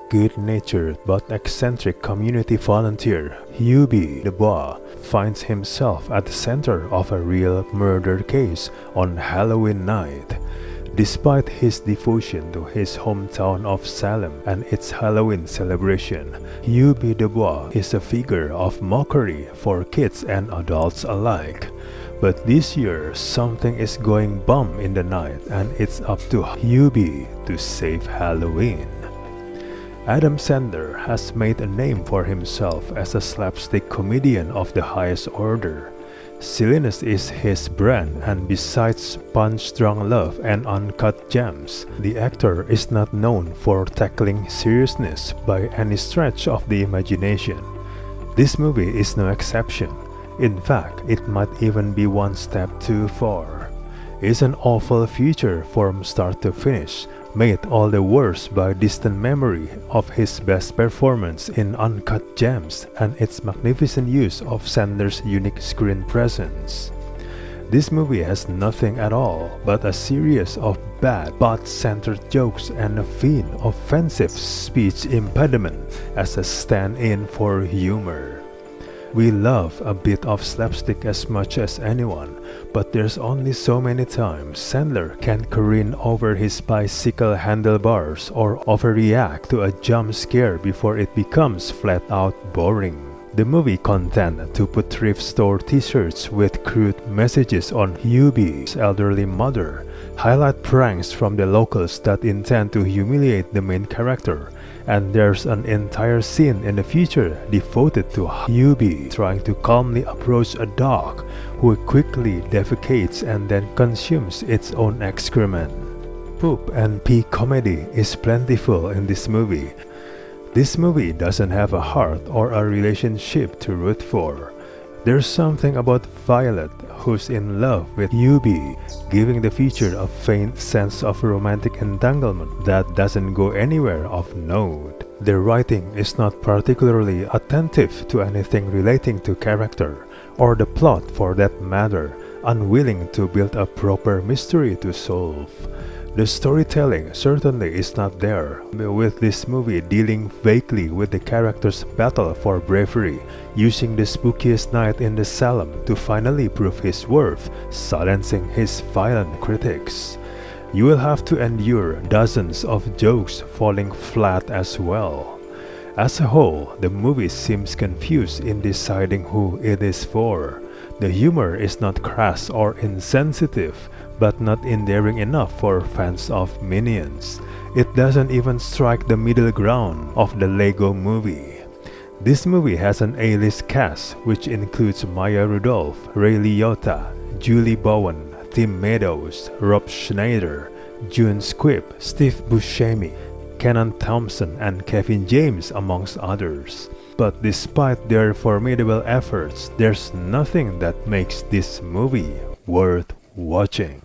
good-natured but eccentric community volunteer, Hubie Dubois, finds himself at the center of a real murder case on Halloween night. Despite his devotion to his hometown of Salem and its Halloween celebration, Hubie Dubois is a figure of mockery for kids and adults alike. But this year, something is going bum in the night, and it's up to Hubie to save Halloween. Adam Sandler has made a name for himself as a slapstick comedian of the highest order. Silliness is his brand, and besides punch-drunk love and uncut gems, the actor is not known for tackling seriousness by any stretch of the imagination. This movie is no exception. In fact, it might even be one step too far. It's an awful feature from start to finish, made all the worse by distant memory of his best performance in Uncut Gems and its magnificent use of Sandler's unique screen presence. This movie has nothing at all but a series of bad, butt-centered jokes and a vain, offensive speech impediment as a stand-in for humor. We love a bit of slapstick as much as anyone, but there's only so many times Sandler can careen over his bicycle handlebars or overreact to a jump scare before it becomes flat-out boring. The movie content to put thrift store t-shirts with crude messages on Hubie's elderly mother, highlight pranks from the locals that intend to humiliate the main character, and there's an entire scene in the future devoted to Hubie trying to calmly approach a dog who quickly defecates and then consumes its own excrement. Poop and pee comedy is plentiful in this movie. This movie doesn't have a heart or a relationship to root for. There's something about Violet, who's in love with Hubie, giving the feature a faint sense of romantic entanglement that doesn't go anywhere of note. The writing is not particularly attentive to anything relating to character, or the plot for that matter, unwilling to build a proper mystery to solve. The storytelling certainly is not there, with this movie dealing vaguely with the character's battle for bravery, using the spookiest night in the Salem to finally prove his worth, silencing his violent critics. You will have to endure dozens of jokes falling flat as well. As a whole, the movie seems confused in deciding who it is for. The humor is not crass or insensitive, but not endearing enough for fans of Minions. It doesn't even strike the middle ground of the Lego movie. This movie has an A-list cast which includes Maya Rudolph, Ray Liotta, Julie Bowen, Tim Meadows, Rob Schneider, June Squibb, Steve Buscemi, Kenan Thompson, and Kevin James, amongst others. But despite their formidable efforts, there's nothing that makes this movie worth watching.